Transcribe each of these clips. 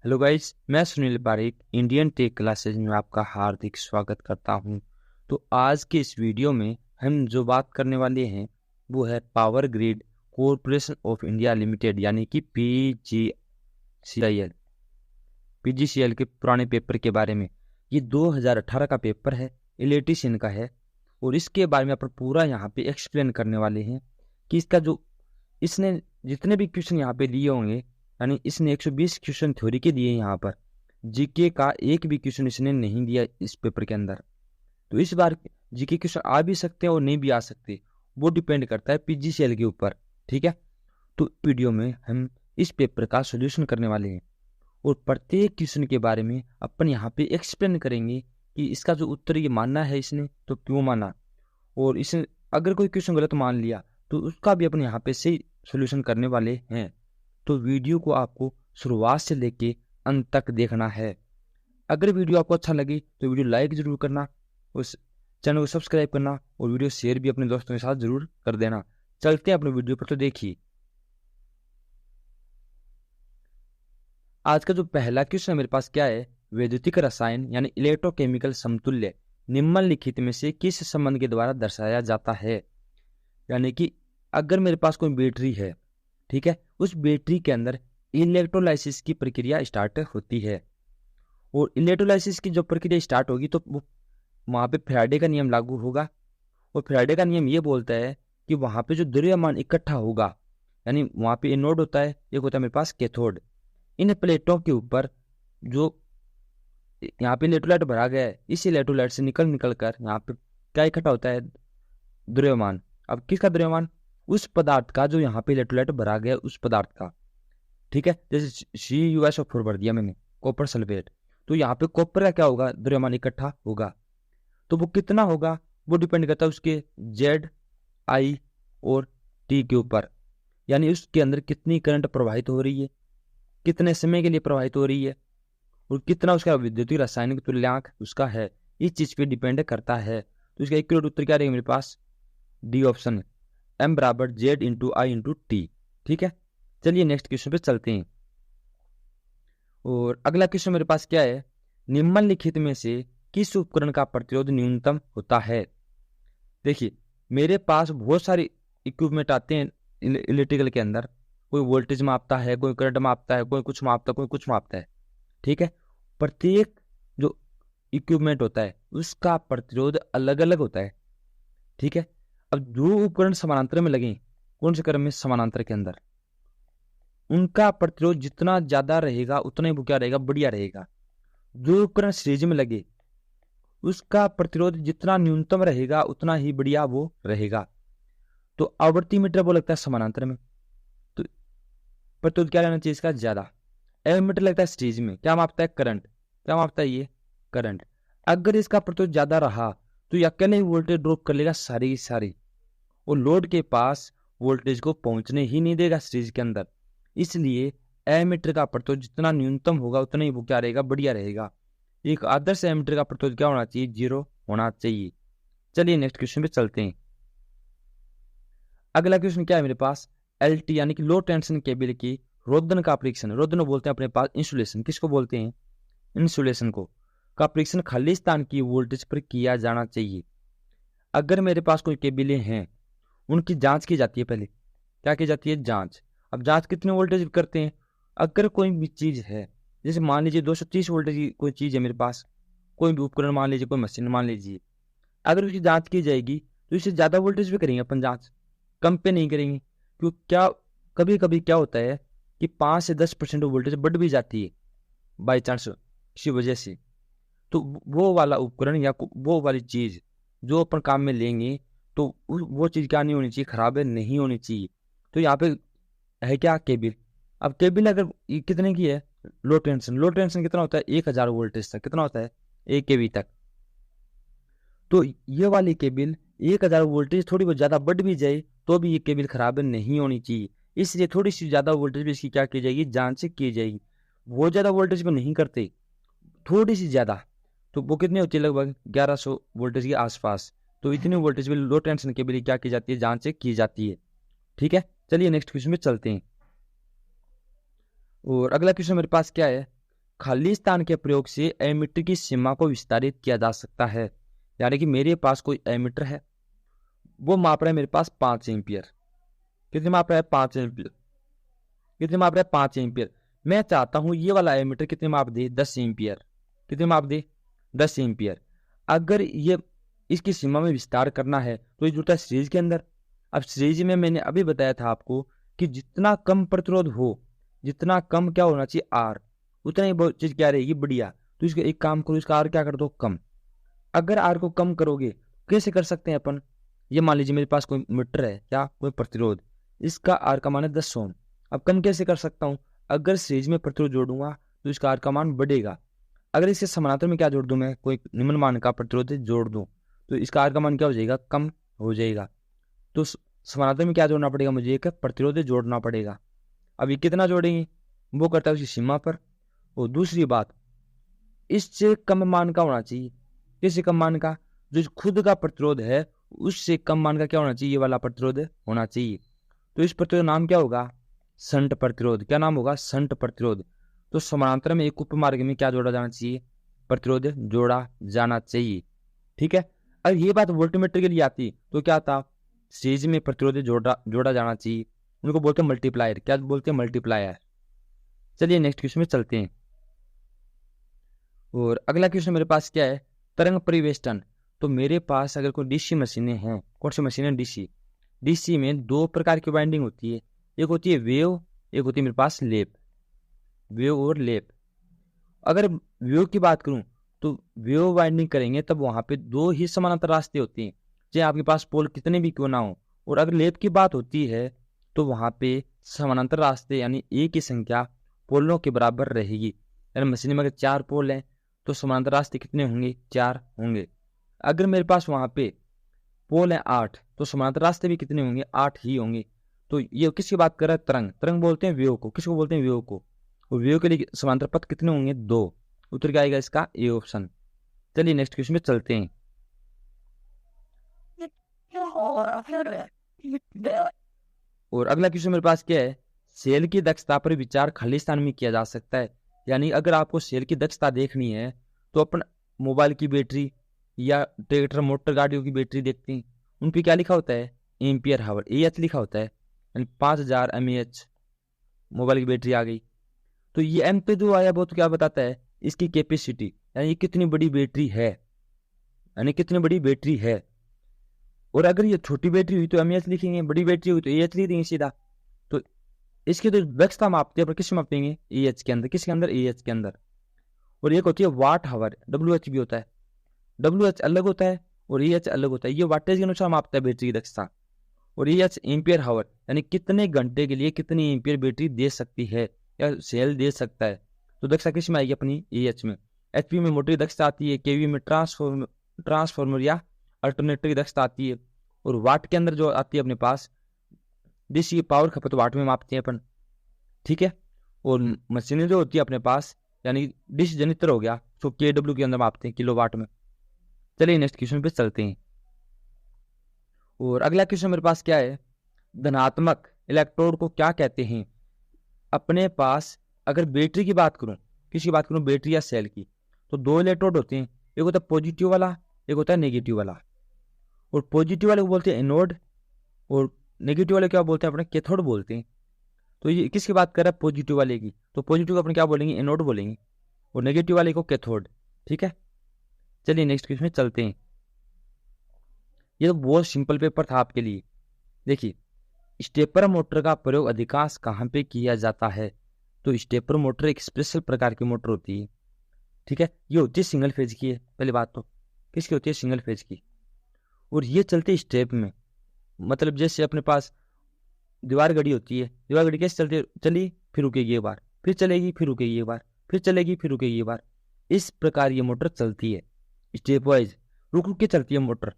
Hello guys, मैं Sunil Pareek Indian tech classes में आपका हार्दिक स्वागत करता हूं। तो आज के इस वीडियो में हम जो बात करने वाले हैं वो है power grid corporation of India limited यानी कि पीजीसीएल के पुराने पेपर के बारे में। ये 2018 का पेपर है, इलेक्ट्रीशियन का है और इसके बारे में अपन पूरा यहाँ पे एक्सप्लेन करने वाले हैं कि इसका जो इसने जितने भी क्वेश्चन यहाँ पे दिए होंगे, यानी इसने 120 क्वेश्चन थ्योरी के दिए यहाँ पर, जीके का एक भी क्वेश्चन इसने नहीं दिया इस पेपर के अंदर। तो इस बार जीके क्वेश्चन आ भी सकते हैं और नहीं भी आ सकते, वो डिपेंड करता है पीजीसीएल के ऊपर। ठीक है, तो वीडियो में हम इस पेपर का सोल्यूशन करने वाले हैं और प्रत्येक क्वेश्चन के बारे में अपन यहाँ पे एक्सप्लेन करेंगे कि इसका जो उत्तर ये मानना है इसने तो क्यों माना, और इसने अगर कोई क्वेश्चन गलत मान लिया तो उसका भी अपन यहाँ पे सही सोल्यूशन करने वाले हैं। तो वीडियो को आपको शुरुआत से लेके अंत तक देखना है। अगर वीडियो आपको अच्छा लगे तो वीडियो लाइक जरूर करना, उस चैनल को सब्सक्राइब करना और वीडियो शेयर भी अपने दोस्तों के साथ जरूर कर देना। चलते हैं अपने वीडियो पर, तो देखिए आज का जो पहला क्वेश्चन मेरे पास क्या है। वैद्युतिक रसायन यानी इलेक्ट्रोकेमिकल समतुल्य निम्नलिखित में से किस संबंध के द्वारा दर्शाया जाता है। यानी कि अगर मेरे पास कोई बैटरी है, ठीक है, उस बैटरी के अंदर इलेक्ट्रोलाइसिस की प्रक्रिया स्टार्ट होती है और इलेक्ट्रोलाइसिस की जो प्रक्रिया स्टार्ट होगी तो वहां पे फैराडे का नियम लागू होगा और फैराडे का नियम ये बोलता है कि वहां पे जो द्रव्यमान इकट्ठा होगा, यानी वहां पे एनोड होता है, एक होता है मेरे पास कैथोड। इन प्लेटों के ऊपर जो यहाँ पे इलेक्ट्रोलाइट भरा गया है, इस इलेक्ट्रोलाइट से निकल कर यहाँ पे क्या इकट्ठा होता है, द्रव्यमान। अब किसका द्रव्यमान? उस पदार्थ का जो यहाँ पे इलेक्ट्रोलाइट भरा गया उस पदार्थ का। ठीक है, जैसे CuSO4 भर दिया मैंने, कॉपर सल्फेट, तो यहाँ पे कॉपर का क्या होगा, द्रव्यमान इकट्ठा होगा। तो वो कितना होगा वो डिपेंड करता है उसके Z, I और T के ऊपर, यानी उसके अंदर कितनी करंट प्रवाहित हो रही है, कितने समय के लिए प्रवाहित हो रही है और कितना उसका विद्युतीय रासायनिक तुल्यांक उसका है, इस चीज पे डिपेंड करता है। तो इसका एक्यूरेट उत्तर क्या रहेगा मेरे पास? डी ऑप्शन, M बराबर Z into I into T। ठीक है, चलिए नेक्स्ट क्वेश्चन पे चलते हैं। और अगला क्वेश्चन मेरे पास क्या है, निम्नलिखित में से किस उपकरण का प्रतिरोध न्यूनतम होता है। देखिए मेरे पास बहुत सारे इक्विपमेंट आते हैं इलेक्ट्रिकल के अंदर, कोई वोल्टेज मापता है, कोई करंट मापता है, कोई कुछ मापता है, कोई कुछ मापता है। ठीक है, प्रत्येक जो इक्विपमेंट होता है उसका प्रतिरोध अलग अलग होता है। ठीक है, अब जो उपकरण समानांतर में लगे, कौन से क्रम में, समानांतर के अंदर, उनका प्रतिरोध जितना ज्यादा रहेगा उतना ही वो क्या रहेगा, बढ़िया रहेगा। जो उपकरण सीरीज में लगे उसका प्रतिरोध जितना न्यूनतम रहेगा उतना ही बढ़िया वो रहेगा। तो आवर्ती मीटर वो लगता है समानांतर में, तो प्रतिरोध क्या रहना चाहिए इसका, ज्यादा। एमीटर लगता है सीरीज में, क्या मापता है, करंट, क्या मापता है ये, करंट। अगर इसका प्रतिरोध ज्यादा रहा तो ये अकेले ही वोल्टेज ड्रॉप कर लेगा सारी की सारी, और लोड के पास वोल्टेज को पहुंचने ही नहीं देगा सीरीज के अंदर। इसलिए एमीटर का प्रतिरोध जितना न्यूनतम होगा उतना ही वो क्या रहेगा, बढ़िया रहेगा। एक आदर्श एमीटर का प्रतिरोध क्या होना चाहिए, 0 होना चाहिए। चलिए नेक्स्ट क्वेश्चन पे चलते हैं। अगला क्वेश्चन क्या है मेरे पास, LT यानी कि लो टेंशन केबल की रोधन का परीक्षण, रोधन बोलते हैं अपने पास इंसुलेशन, किसको बोलते हैं, इंसुलेशन को, का परीक्षण खाली स्थान की वोल्टेज पर किया जाना चाहिए। अगर मेरे पास कोई केबलें हैं उनकी जांच की जाती है, पहले क्या की जाती है, जांच। अब जांच कितने वोल्टेज करते हैं, अगर कोई भी चीज है, जैसे मान लीजिए 230 वोल्टेज की कोई चीज है मेरे पास, कोई भी उपकरण मान लीजिए, कोई मशीन मान लीजिए, अगर उसकी जांच की जाएगी तो इससे ज्यादा वोल्टेज पे करेंगे अपन जांच, कम पे नहीं करेंगे। क्योंकि क्या कभी कभी क्या होता है कि 5 से 10% वोल्टेज बढ़ भी जाती है बाई चांस किसी वजह से। तो वो वाला उपकरण या वो वाली चीज जो अपन काम में लेंगे तो वो चीज क्या नहीं होनी चाहिए, खराब है नहीं होनी चाहिए। तो यहाँ पे है क्या, केबिल। अब केबिल अगर कितने की है, लो टेंशन, लो टेंशन कितना होता है, 1000 वोल्टेज तक, कितना होता है, 1 kV तक। तो ये वाली केबिल 1000 वोल्टेज थोड़ी बहुत ज्यादा बढ़ भी जाए तो भी ये केबिल खराब नहीं होनी चाहिए, इसलिए थोड़ी सी ज्यादा वोल्टेज भी इसकी क्या की जाएगी, जांच की जाएगी। बहुत ज्यादा वोल्टेज पे नहीं करते, थोड़ी सी ज्यादा, तो वो कितनी होती है, लगभग 1100 वोल्टेज के आसपास। तो इतनी वोल्टेज भी लो टेंशन केबिल क्या की जाती है, जांच की जाती है। ठीक है, चलिए नेक्स्ट क्वेश्चन में चलते हैं। और अगला क्वेश्चन मेरे पास क्या है, खाली स्थान के प्रयोग से एमीटर की सीमा को विस्तारित किया जा सकता है। यानी कि मेरे पास कोई एमीटर है, वो माप रहा है मेरे पास 5 एम्पियर। कितने माप रहा है? 5 एम्पियर। कितने माप रहा है? 5 एम्पियर। मैं चाहता हूं ये वाला एमीटर कितने माप दे? 10 एम्पियर। कितने माप दे? 10 एम्पियर। अगर ये इसकी सीमा में विस्तार करना है तो ये जुड़ता है सीरीज के अंदर। अब सीरीज में मैंने अभी बताया था आपको कि जितना कम प्रतिरोध हो, जितना कम क्या होना चाहिए? आर, उतना ही बहुत चीज क्या रहेगी? बढ़िया। तो इसका एक काम करो, इसका आर क्या कर दो? कम। अगर आर को कम करोगे कैसे कर सकते हैं अपन? ये मान लीजिए मेरे पास कोई मीटर है, क्या कोई प्रतिरोध, इसका आर का मान है 10 ओम। अब कम कैसे कर सकता हूँ? अगर सीरीज में प्रतिरोध जोड़ूंगा तो इसका आर का मान बढ़ेगा। अगर इसके समानांतर में क्या जोड़ दूं मैं? कोई निम्न मान का प्रतिरोध जोड़ दूं तो इसका आर का मान क्या हो जाएगा? कम हो जाएगा। तो समानांतर में क्या जोड़ना पड़ेगा मुझे? एक प्रतिरोध जोड़ना पड़ेगा। अब ये कितना जोड़ेंगे? वो करता है उसकी सीमा पर। और दूसरी बात, इससे कम मान का होना चाहिए। इससे कम मान का, जो खुद का प्रतिरोध है उससे कम मान का क्या होना चाहिए? ये वाला प्रतिरोध होना चाहिए। तो इस प्रतिरोध नाम क्या होगा? संट प्रतिरोध। क्या नाम होगा? संट प्रतिरोध। तो समानांतर में एक उपमार्ग में क्या जोड़ा जाना चाहिए? प्रतिरोध जोड़ा जाना चाहिए। ठीक है। अब ये बात वोल्टमीटर के लिए आती तो क्या था? सीरीज में प्रतिरोध जोड़ा जाना चाहिए। उनको बोलते हैं मल्टीप्लायर। क्या बोलते हैं? मल्टीप्लायर। चलिए नेक्स्ट क्वेश्चन में चलते हैं। और अगला क्वेश्चन मेरे पास क्या है? तरंग परिवेष्टन। तो मेरे पास अगर कोई डीसी मशीनें हैं, कौन सी मशीनें? डीसी। डीसी में दो प्रकार की वाइंडिंग होती है, एक होती है वेव, एक होती है मेरे पास लेप। वेव और लेप। अगर वेव की बात करूं तो वेव वाइंडिंग करेंगे तब वहां पे दो ही समानांतर रास्ते होते हैं, चाहे आपके पास पोल कितने भी क्यों ना हो। और अगर लेप की बात होती है तो वहां पे समानांतर रास्ते यानी ए की संख्या पोलों के बराबर रहेगी। यानी मशीन में अगर 4 पोल हैं तो समानांतर रास्ते कितने होंगे? 4 होंगे। अगर मेरे पास वहां पे पोल है 8 तो समानांतर रास्ते भी कितने होंगे? 8 ही होंगे। तो ये किसकी बात कर रहा है? तरंग। तरंग बोलते हैं वेव को। किसको बोलते हैं? वेव को। और वेव के लिए समांतर पथ कितने होंगे? 2। उत्तर क्या आएगा इसका? A option. चलिए नेक्स्ट क्वेश्चन में चलते हैं। और अगला क्वेश्चन मेरे पास क्या है? सेल की दक्षता पर विचार खाली स्थान में किया जा सकता है। यानी अगर आपको सेल की दक्षता देखनी है तो अपन मोबाइल की बैटरी या ट्रैक्टर मोटर गाड़ियों की बैटरी देखते हैं, उन पे क्या लिखा होता है? एम्पियर हावर, एएच लिखा होता है। यानी 5000 mAh मोबाइल की बैटरी आ गई। तो ये एम पे जो आया वो तो क्या बताता है? इसकी कैपेसिटी, यानी ये कितनी बड़ी बैटरी है, यानी कितनी बड़ी बैटरी है। और अगर ये छोटी बैटरी हुई तो एमएच लिखेंगे, बड़ी बैटरी हुई तो एएच लिख देंगे सीधा। तो इसकी तो दक्षता मापते हैं पर किस मापेंगे? एएच के अंदर। किसके अंदर? एएच के अंदर। और एक होती है वाट हावर, डब्ल्यूएच भी होता है। डब्ल्यूएच अलग होता है और एएच अलग होता है। ये वाटेज के अनुसार मापता है बैटरी की दक्षता। और एएच एम्पियर हावर, यानी कितने घंटे के लिए कितनी एम्पियर बैटरी दे सकती है या सेल दे सकता है। तो दक्षता किस में आएगी? अपनी एएच में। एचपी में मोटर की दक्षता आती है, केवी में ट्रांसफॉर्मर या अल्टरनेटर की दक्षता आती है। और वाट के अंदर जो आती है अपने पास डिश, ये पावर खपत वाट में मापते हैं अपन। ठीक है। और मशीनें जो होती है अपने पास, यानी डिश जनित्र हो गया, तो केडब्ल्यू के अंदर मापते हैं, किलो वाट में। चलिए नेक्स्ट क्वेश्चन पे चलते हैं। और अगला क्वेश्चन मेरे पास क्या है? धनात्मक इलेक्ट्रोड को क्या कहते हैं? अपने पास अगर बैटरी की बात करूं, किसकी बात करूं? बैटरी या सेल की, तो 2 इलेक्ट्रोड होते हैं। एक होता है पॉजिटिव वाला, एक होता है नेगेटिव वाला। और पॉजिटिव वाले को बोलते हैं एनोड और नेगेटिव वाले क्या बोलते हैं? अपने कैथोड बोलते हैं। तो ये किसकी बात कर रहा है? पॉजिटिव वाले की। तो पॉजिटिव को अपने क्या बोलेंगे? एनोड बोलेंगे। और नेगेटिव वाले को कैथोड। ठीक है। चलिए नेक्स्ट क्वेश्चन में चलते हैं। ये तो बहुत सिंपल पेपर था आपके लिए। देखिए, स्टेपर मोटर का प्रयोग अधिकांश कहाँ पे किया जाता है? तो स्टेपर मोटर एक स्पेशल प्रकार की मोटर होती है। ठीक है। ये होती है सिंगल फेज की है। पहली बात तो किसकी होती है? सिंगल फेज की। और ये चलते स्टेप में, मतलब जैसे अपने पास दीवार घड़ी होती है, दीवार घड़ी कैसे चलती? चली फिर रुकेगी एक बार, फिर चलेगी फिर रुकेगी एक बार, फिर चलेगी फिर रुकेगी एक बार। इस प्रकार ये मोटर चलती है, स्टेप वाइज रुक रुक के चलती है मोटर।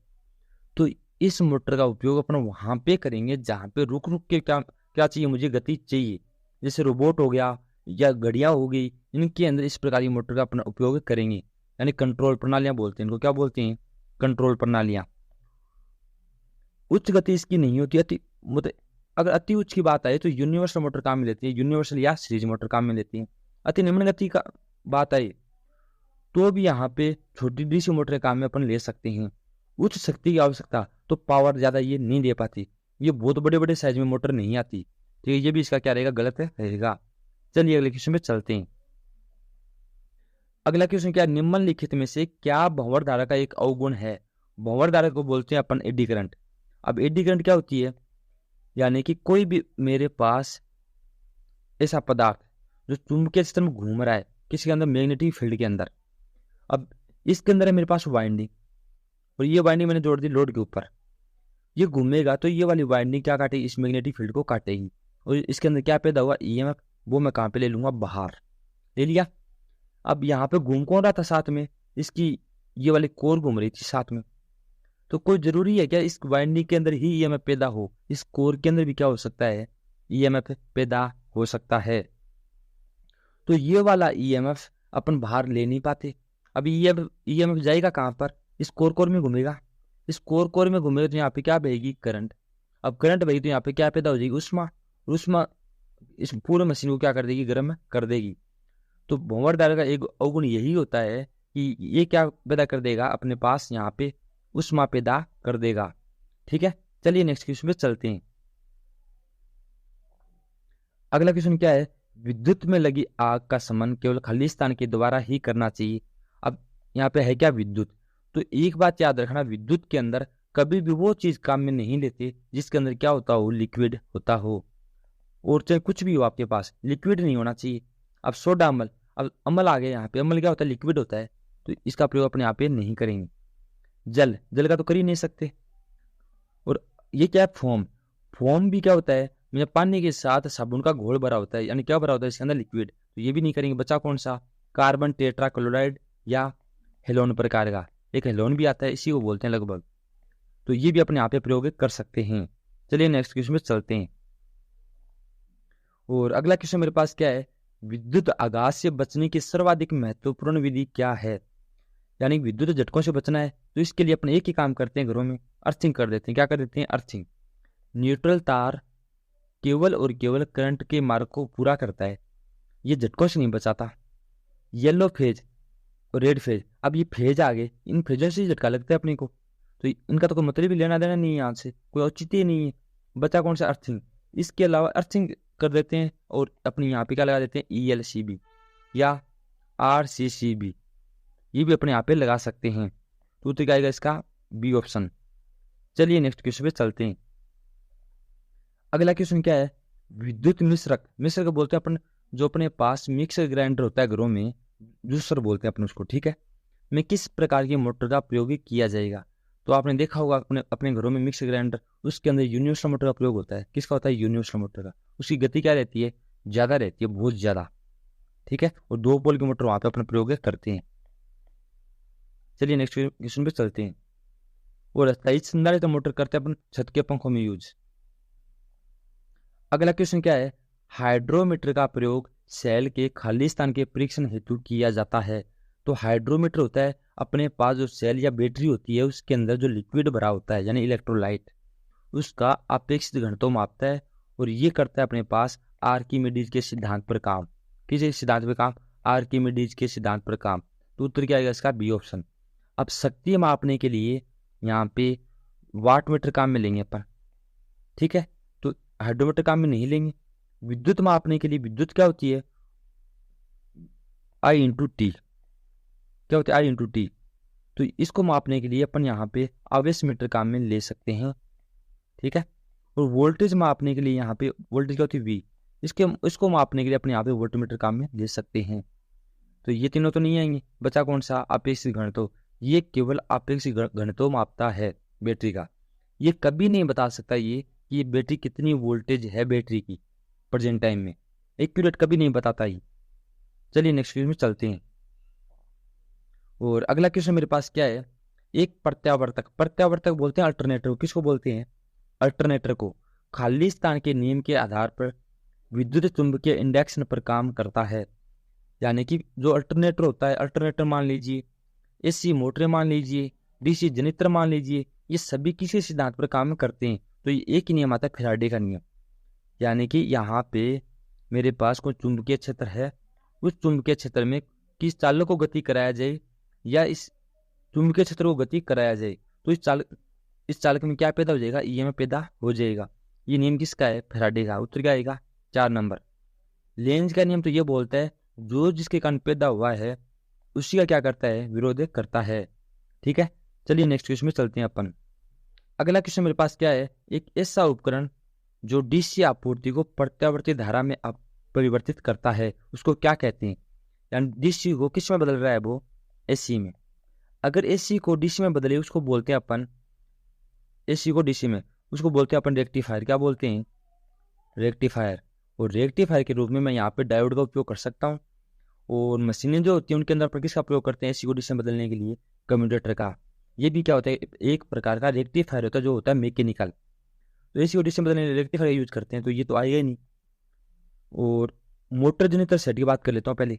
तो इस मोटर का उपयोग अपन वहां पे करेंगे जहां पे रुक रुक के क्या क्या चाहिए? मुझे गति चाहिए। जैसे रोबोट हो गया या घड़ियां हो गई, इनके अंदर इस प्रकार की मोटर का अपना उपयोग करेंगे। यानी कंट्रोल प्रणालियां बोलते हैं इनको। क्या बोलते हैं? कंट्रोल प्रणालियां। उच्च गति इसकी नहीं होती। मतलब अगर अति उच्च की बात आए तो यूनिवर्सल मोटर काम में लेती है, यूनिवर्सल या सीरीज मोटर काम में लेती है। अति निम्न गति का बात आई तो भी यहाँ पे छोटी डीसी मोटर के काम में अपन ले सकते हैं। उच्च शक्ति की आवश्यकता तो पावर ज़्यादा ये नहीं दे पाती, ये बहुत बड़े बड़े साइज में मोटर नहीं आती। ठीक है, ये भी इसका क्या रहेगा, गलत रहेगा। चलिए अगले क्वेश्चन पे चलते हैं। अगला क्वेश्चन क्या, निम्नलिखित में से क्या भंवर धारा का एक अवगुण है। भंवर धारा को बोलते हैं अपन एडी करंट। अब एडी करंट क्या होती है, यानी कि कोई भी मेरे पास ऐसा पदार्थ जो चुंबकीय क्षेत्र में घूम रहा है, किसी के अंदर मैग्नेटिक फील्ड के अंदर। अब इसके अंदर है मेरे पास वाइंडिंग, और ये वाइंडिंग मैंने जोड़ दी लोड के ऊपर। ये घूमेगा तो ये वाली वाइंडिंग क्या काटेगी, इस मैग्नेटिक फील्ड को काटेगी, और इसके अंदर क्या पैदा हुआ, ईएमएफ, वो मैं कहाँ पे ले लूंगा, बाहर ले लिया। अब यहाँ पे घूम कौन रहा था साथ में, इसकी ये वाली कोर घूम रही थी साथ में। तो कोई जरूरी है क्या इस वाइंडिंग के अंदर ही ईएमएफ पैदा हो, इस कोर के अंदर भी क्या हो सकता है, ईएमएफ पैदा हो सकता है। तो ये वाला ईएमएफ अपन बाहर ले नहीं पाते। अब ईएमएफ जाएगा कहाँ पर, इस कोर में घूमेगा। इस कोर में घूमेगा तो यहाँ पे क्या बहेगी, करंट। अब करंट बहेगी तो यहाँ पे क्या पैदा हो जाएगी, उष्मा। उष्मा इस पूरे मशीन को क्या कर देगी, गर्म कर देगी। तो भंवर धारा का एक अवगुण यही होता है कि ये क्या पैदा कर देगा, अपने पास यहाँ पे उष्मा पैदा कर देगा। ठीक है, चलिए नेक्स्ट क्वेश्चन पे चलते हैं। अगला क्वेश्चन क्या है, विद्युत में लगी आग का शमन केवल खाली स्थान के द्वारा ही करना चाहिए। अब यहाँ पे है क्या, विद्युत। तो एक बात याद रखना, विद्युत के अंदर कभी भी वो चीज काम में नहीं लेते जिसके अंदर क्या होता हो, लिक्विड होता हो। और चाहे कुछ भी हो आपके पास, लिक्विड नहीं होना चाहिए। अब सोडा अम्ल, अब अम्ल आ गया यहाँ पे, अम्ल क्या होता है, लिक्विड होता है, तो इसका प्रयोग अपने यहाँ पे नहीं करेंगे। जल का तो कर ही नहीं सकते। और ये क्या है, फोम। फोम भी क्या होता है, मतलब पानी के साथ साबुन का घोल भरा होता है, यानी क्या भरा होता है इसके अंदर, लिक्विड। तो ये भी नहीं करेंगे। बचा कौन सा, कार्बन टेट्राक्लोराइड या हेलोन प्रकार का, एक हेलोन भी आता है, इसी को बोलते हैं लगभग। तो ये भी अपने यहाँ पे प्रयोग कर सकते हैं। चलिए नेक्स्ट क्वेश्चन में चलते हैं। और अगला क्वेश्चन मेरे पास क्या है, विद्युत आघात से बचने की सर्वाधिक महत्वपूर्ण विधि क्या है। यानी विद्युत झटकों से बचना है तो इसके लिए अपने एक ही काम करते हैं, घरों में अर्थिंग कर देते हैं। क्या कर देते हैं, अर्थिंग। न्यूट्रल तार केवल और केवल करंट के मार्ग को पूरा करता है, ये झटकों से नहीं बचाता। येलो फेज और रेड फेज, अब ये फेज आ गए, इन फेजों से झटका लगता है अपने को, तो इनका तो कोई मतलब भी लेना देना नहीं है, यहाँ से कोई औचित्य ही नहीं है। बचा कौन सा, अर्थिंग। इसके अलावा अर्थिंग कर देते हैं और अपनी यहाँ पे क्या लगा देते हैं, ELCB या RCCB, ये भी अपने यहाँ पे लगा सकते हैं। तो क्या आएगा इसका, बी ऑप्शन। चलिए नेक्स्ट क्वेश्चन पे चलते हैं। अगला क्वेश्चन क्या है, विद्युत मिश्रक। मिश्रक बोलते हैं अपन जो अपने पास मिक्सर ग्राइंडर होता है घरों में, जूसर बोलते हैं अपन उसको, ठीक है, में किस प्रकार की मोटर का प्रयोग किया जाएगा। तो आपने देखा होगा अपने अपने घरों में मिक्सर ग्राइंडर, उसके अंदर यूनिवर्सल मोटर का प्रयोग होता है। किसका होता है, यूनिवर्सल मोटर का। उसकी गति क्या रहती है, ज्यादा रहती है, बहुत ज्यादा। ठीक है, और 2 पोल की मोटर वहां पे अपना प्रयोग करते हैं। चलिए नेक्स्ट क्वेश्चन पे चलते हैं। और स्थायी संधारित्र मोटर करते हैं अपन छत के पंखों में यूज। अगला क्वेश्चन क्या है, हाइड्रोमीटर का प्रयोग सेल के खाली स्थान के परीक्षण हेतु किया जाता है। तो हाइड्रोमीटर होता है अपने पास जो सेल या बैटरी होती है उसके अंदर जो लिक्विड भरा होता है, यानी इलेक्ट्रोलाइट, उसका अपेक्षित घनत्व मापता है। और ये करता है अपने पास आर्किमिडीज के सिद्धांत पर काम। किस सिद्धांत पर काम, आर्किमिडीज के सिद्धांत पर काम। तो उत्तर क्या आएगा इसका, बी ऑप्शन। अब शक्ति मापने के लिए यहाँ पे वाट मीटर काम में लेंगे अपन, ठीक है, तो हाइड्रोमीटर काम में नहीं लेंगे। विद्युत मापने के लिए विद्युत क्या होती है, I/T, क्या होता है, I/T। तो इसको मापने के लिए अपन यहाँ पे आवेश मीटर काम में ले सकते हैं, ठीक है। और वोल्टेज मापने के लिए यहाँ पे वोल्टेज क्या होती है, V, इसको मापने के लिए अपने यहाँ पे वोल्टमीटर काम में ले सकते हैं। तो ये तीनों तो नहीं आएंगे। बचा कौन सा, अपेक्षित घनत्व। ये केवल अपेक्षित घनत्व मापता है बैटरी का, ये कभी नहीं बता सकता ये कि ये बैटरी कितनी वोल्टेज है बैटरी की प्रेजेंट टाइम में, एक्यूरेट कभी नहीं बताता ही। चलिए नेक्स्ट क्वेश्चन में चलते हैं। और अगला क्वेश्चन मेरे पास क्या है, एक प्रत्यावर्तक बोलते हैं अल्टरनेटर को। किसको बोलते हैं, अल्टरनेटर को। खाली स्थान के नियम के आधार पर विद्युत चुंबकीय इंडक्शन पर काम करता है। यानी कि जो अल्टरनेटर होता है, अल्टरनेटर मान लीजिए, AC मोटर मान लीजिए, DC जनरेटर मान लीजिए, ये सभी किसी सिद्धांत पर काम करते हैं। तो ये एक ही नियम आता है, फैराडे का नियम। यानी कि यहाँ पे मेरे पास कोई चुंबकीय क्षेत्र है, उस चुंबकीय क्षेत्र में कि इस चालक को गति कराया जाए या इस चुंबकीय क्षेत्र को गति कराया जाए, तो इस चालक में क्या पैदा हो जाएगा, ईएमएफ पैदा हो जाएगा। ये नियम किसका है, फैराडे का। उत्तर क्या आएगा, 4 नंबर। लेंज का नियम तो ये बोलता है जो जिसके कारण पैदा हुआ है उसी का क्या करता है, विरोध करता है। ठीक है, चलिए नेक्स्ट क्वेश्चन में चलते हैं अपन। अगला क्वेश्चन मेरे पास क्या है, एक ऐसा उपकरण जो डीसी आपूर्ति को प्रत्यावर्ती धारा में परिवर्तित करता है उसको क्या कहते हैं। यानी डीसी को किस में बदल रहा है, वो एसी में। अगर एसी को डीसी में बदले उसको बोलते हैं अपन, एसी को डीसी में, उसको बोलते हैं अपन रेक्टिफायर। क्या बोलते हैं, रेक्टिफायर। और रेक्टिफायर के रूप में मैं यहाँ पे डायोड का उपयोग कर सकता हूँ। और मशीनें जो होती हैं उनके अंदर पर किसका प्रयोग करते हैं, एसी को डीसी में बदलने के लिए, कम्यूटेटर का। ये भी क्या होता है, एक प्रकार का रेक्टिफायर होता है जो होता है मैकेनिकल। तो एसी को डीसी में बदलने के लिए रेक्टिफायर यूज करते हैं, तो ये तो आएगा ही नहीं। और मोटर जनरेटर सेट की बात कर लेता हूँ पहले।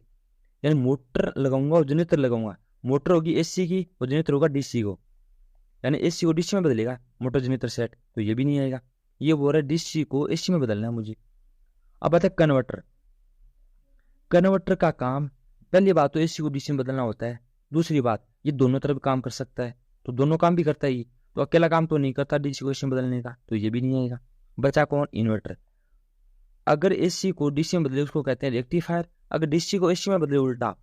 यानी मोटर लगाऊंगा और जनरेटर लगाऊंगा, मोटर होगी एसी की और जनरेटर होगा डीसी को, यानी एसी को डीसी में बदलेगा मोटर जनरेटर सेट, तो ये भी नहीं आएगा। ये बोल रहा है डीसी को एसी में बदलना है मुझे। अब आता है कन्वर्टर। कन्वर्टर का काम, पहली बात तो एसी को डीसी में बदलना होता है, दूसरी बात ये दोनों तरफ काम कर सकता है, तो दोनों काम भी करता है ये, तो अकेला काम तो नहीं करता डीसी को एसी में बदलने का, तो ये भी नहीं आएगा। बचा कौन, इन्वर्टर। अगर एसी को डीसी में बदले उसको कहते हैं रेक्टिफायर, अगर डीसी को एसी में बदले उल्टा,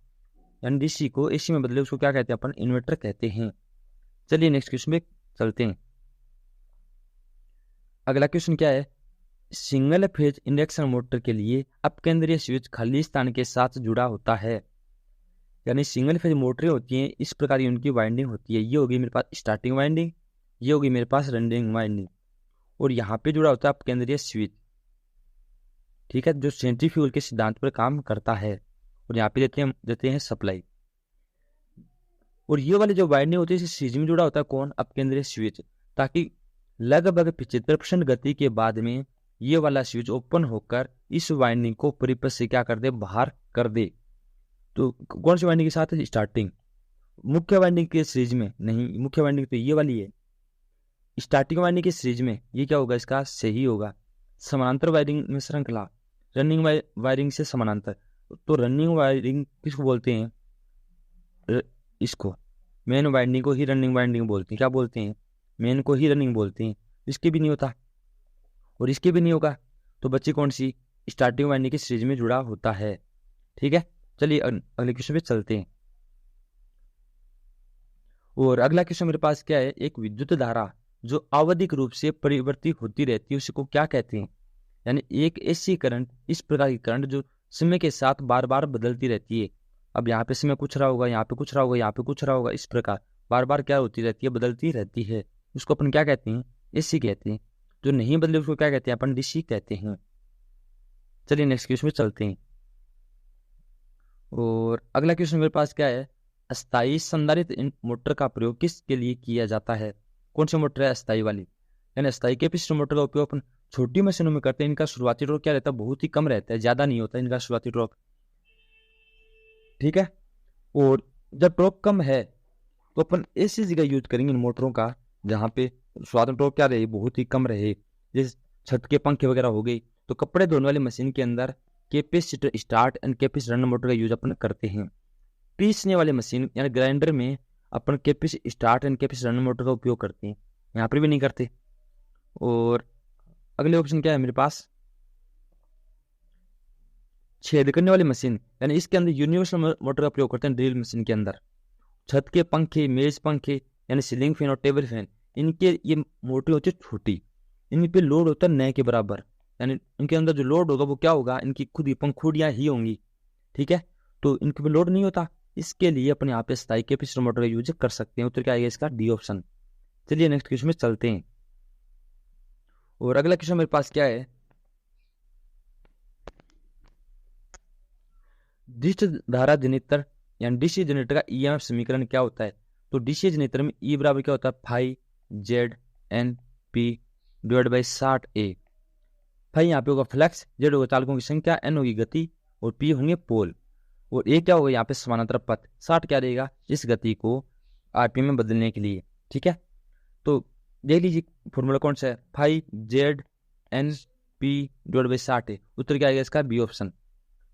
यानी डीसी को एसी में बदले उसको क्या कहते हैं अपन, इन्वर्टर कहते हैं। चलिए नेक्स्ट क्वेश्चन में चलते हैं। अगला क्वेश्चन क्या है, सिंगल फेज इंडक्शन मोटर के लिए अपकेंद्रीय स्विच खाली स्थान के साथ जुड़ा होता है। यानी सिंगल फेज मोटरें होती हैं, इस प्रकार की उनकी वाइंडिंग होती है। ये होगी मेरे पास स्टार्टिंग वाइंडिंग, ये होगी मेरे पास रनिंग वाइंडिंग, और यहाँ पे जुड़ा होता है अपकेंद्रीय स्विच। ठीक है, जो सेंट्रीफ्यूगल के सिद्धांत पर काम करता है, और यहाँ पे देते हैं सप्लाई। और ये वाली जो वाइंडिंग होती है इस सीरीज में जुड़ा होता है कौन, अपकेंद्रीय स्विच, ताकि लगभग 75% गति के बाद में ये वाला स्विच ओपन होकर इस वाइंडिंग को परिपथ से क्या कर दे, बाहर कर दे। तो कौन सी वाइंडिंग के साथ है, स्टार्टिंग। मुख्य वाइंडिंग के सीरीज में नहीं, मुख्य वाइंडिंग तो ये वाली है। स्टार्टिंग वाइंडिंग के सीरीज में ये क्या होगा, इसका सही होगा। समानांतर वायरिंग में श्रृंखला, रनिंग वायरिंग से समानांतर, तो रनिंग वायरिंग किसको बोलते हैं, इसको मेन वाइंडिंग को ही रनिंग वाइंडिंग बोलते हैं। क्या बोलते हैं, मेन को ही रनिंग बोलते हैं। इसके भी नहीं होता और इसके भी नहीं होगा, तो बच्चे कौन सी, स्टार्टिंग वाइंडिंग की सीरीज में जुड़ा होता है। ठीक है, चलिए अगले क्वेश्चन पे चलते हैं। और अगला क्वेश्चन मेरे पास क्या है, एक विद्युत धारा जो आवधिक रूप से परिवर्तित होती रहती है उसको क्या कहते हैं। यानी एक ऐसी करंट, इस प्रकार की करंट जो समय के साथ बार बार बदलती रहती है। अब यहाँ पे समय कुछ रहा होगा, यहाँ पे कुछ रहा होगा, यहाँ पे कुछ रहा होगा, इस प्रकार बार बार क्या होती रहती है, बदलती रहती है। उसको अपन क्या कहते हैं, एसी कहते हैं। जो नहीं बदले उसको क्या कहते हैं, अपन डीसी कहते हैं। चलिए नेक्स्ट क्वेश्चन में चलते हैं। और अगला क्वेश्चन मेरे पास क्या है, अस्थायी संधारित्र मोटर का प्रयोग किसके लिए किया जाता है। कौन सी मोटर है, अस्थायी वाली। यानी अस्थायी कैपेसिटर मोटर का उपयोग अपन छोटी मशीनों में करते हैं। इनका शुरुआती टॉर्क क्या रहता है, बहुत ही कम रहता है, ज्यादा नहीं होता इनका शुरुआती टॉर्क। ठीक है, और जब टॉर्क कम है तो अपन ऐसी जगह यूज करेंगे इन मोटरों का जहाँ पे शुरुआती टॉर्क क्या रहे, बहुत ही कम रहे। जैसे छत के पंखे वगैरह हो गई, तो कपड़े धोने वाली मशीन के अंदर capacitor start and capacitor run motor का यूज अपन करते हैं। पीसने वाले मशीन यानी ग्राइंडर में अपन capacitor start and capacitor run motor का उपयोग करते हैं, यहाँ पर भी नहीं करते। और अगले ऑप्शन क्या है मेरे पास, छेद करने वाली मशीन, यानी इसके अंदर यूनिवर्सल मोटर का प्रयोग करते हैं ड्रिल मशीन के अंदर। छत के पंखे, मेज पंखे यानी सीलिंग फैन और टेबल फैन, इनके ये मोटर होती है छोटी, इन पे लोड होता है नए के बराबर। यानी इनके अंदर जो लोड होगा वो क्या होगा, इनकी खुद ही पंखुड़ियाँ ही होंगी। ठीक है, तो इनके पे लोड नहीं होता, इसके लिए अपन यहाँ पे स्थायी कैपेसिटर मोटर का यूज कर सकते हैं। उत्तर क्या आएगा इसका, डी ऑप्शन। चलिए नेक्स्ट क्वेश्चन में चलते हैं। और अगला क्वेश्चन मेरे पास क्या है, डिश धारा जनरेटर यानी डीसी जनरेटर का ईएमएफ समीकरण क्या होता है। तो डीसी जनरेटर में ई बराबर क्या होता है, phi Z N P divide by 60A। Phi यहाँ पे होगा फ्लक्स, जेड होगा चालकों की संख्या, एन होगी गति और पी होंगे पोल, और ए क्या होगा यहाँ पे समानांतर पथ। 60 क्या रहेगा, इस गति को आरपीएम में बदलने के लिए। ठीक है, तो देख लीजिए फॉर्मूला कौन सा है, phi Z N P divide by 60A। उत्तर क्या आएगा इसका, बी ऑप्शन।